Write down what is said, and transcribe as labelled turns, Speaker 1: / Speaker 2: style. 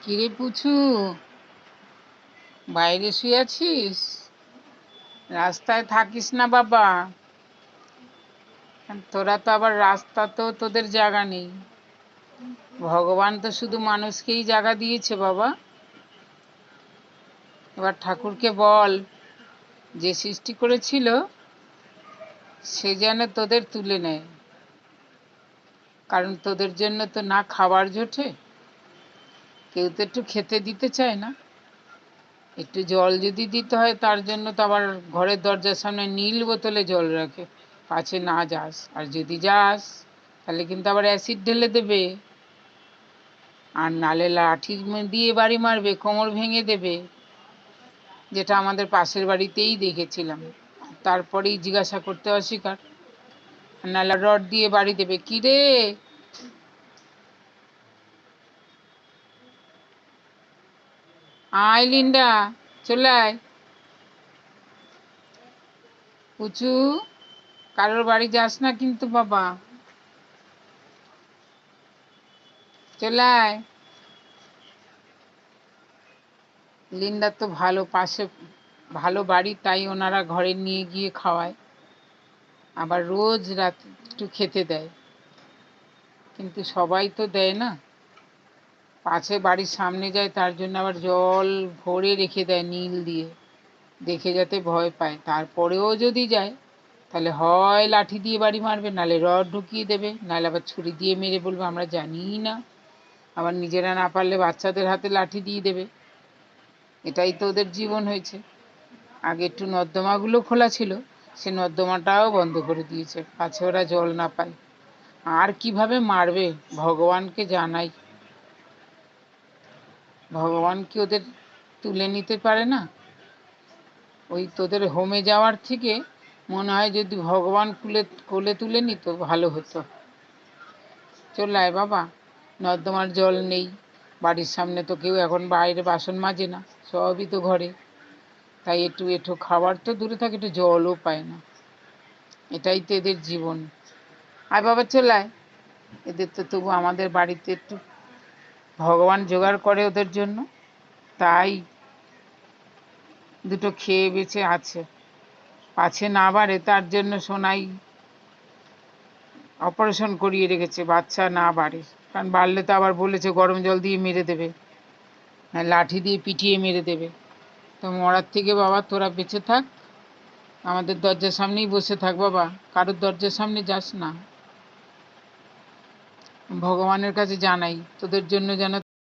Speaker 1: কিরে পুছু, বাইরে শুয়ে আছিস? রাস্তায় থাকিস না বাবা। তোরা তো আবার রাস্তা, তো তোদের জায়গা নেই। ভগবান তো শুধু মানুষকেই জায়গা দিয়েছে বাবা। এবার ঠাকুরকে বল, যে সৃষ্টি করেছিল সে যেন তোদের তুলে নেয়। কারণ তোদের জন্য তো না খাবার জোটে, কেউ তো একটু খেতে দিতে চায় না। একটু জল যদি দিতে হয়, তার জন্য তো আবার ঘরের দরজার সামনে নীল বোতলে জল রাখে, পাছে না যাস। আর যদি যাস তাহলে কিন্তু আবার অ্যাসিড ঢেলে দেবে, আর নালে লাঠি দিয়ে বাড়ি মারবে, কোমর ভেঙে দেবে, যেটা আমাদের পাশের বাড়িতেই দেখেছিলাম। তারপরেই জিজ্ঞাসা করতে অস্বীকার, নালে রড দিয়ে বাড়ি দেবে। কি রে, আয় লিন্ডা, চলে আয়। পুচু, কারোর বাড়ি যাস না কিন্তু বাবা, চলে আয়। লিন্ডার তো ভালো, পাশে ভালো বাড়ি, তাই ওনারা ঘরে নিয়ে গিয়ে খাওয়ায়, আবার রোজ রাত একটু খেতে দেয়। কিন্তু সবাই তো দেয় না, পাশে বাড়ির সামনে যায় তার জন্য আবার জল ভরে রেখে দেয় নীল দিয়ে, দেখে যাতে ভয় পায়। তারপরেও যদি যায় তাহলে হয় লাঠি দিয়ে বাড়ি মারবে, নালে রড ঢুকিয়ে দেবে, নাহলে আবার ছুরি দিয়ে মেরে বলবে আমরা জানিই না। আবার নিজেরা না পারলে বাচ্চাদের হাতে লাঠি দিয়ে দেবে। এটাই তো ওদের জীবন হয়েছে। আগে একটু নর্দমাগুলো খোলা ছিল, সে নর্দমাটাও বন্ধ করে দিয়েছে, পাছে ওরা জল না পায়। আর কিভাবে মারবে ভগবানকে জানাই। ভগবান কি ওদের তুলে নিতে পারে না? ওই তোদের হোমে যাওয়ার থেকে মনে হয় যদি ভগবান কোলে তুলে নিত ভালো হতো। চলে আয় বাবা, নর্দমার জল নেই, বাড়ির সামনে তো কেউ এখন বাইরে বাসন মাজে না, সবই তো ঘরে। তাই একটু একটু খাবার তো দূরে থাকে, একটু জলও পায় না। এটাই তো এদের জীবন। আয় বাবা, চলে আয়। এদের তো তবু আমাদের বাড়িতে একটু ভগবান জোগাড় করে ওদের জন্য, তাই দুটো খেয়ে বেঁচে আছে। পাছে না বাড়ে তার জন্য সোনাই অপারেশন করিয়ে রেখেছে, বাচ্চা না বাড়ে। কারণ বাড়লে তো আবার বলেছে গরম জল দিয়ে মেরে দেবে, লাঠি দিয়ে পিটিয়ে মেরে দেবে। তো মরার থেকে বাবা তোরা বেঁচে থাক, আমাদের দরজার সামনেই বসে থাক বাবা, কারোর দরজার সামনে যাস না। ভগবানের কাছে জানাই তোদের জন্য যেন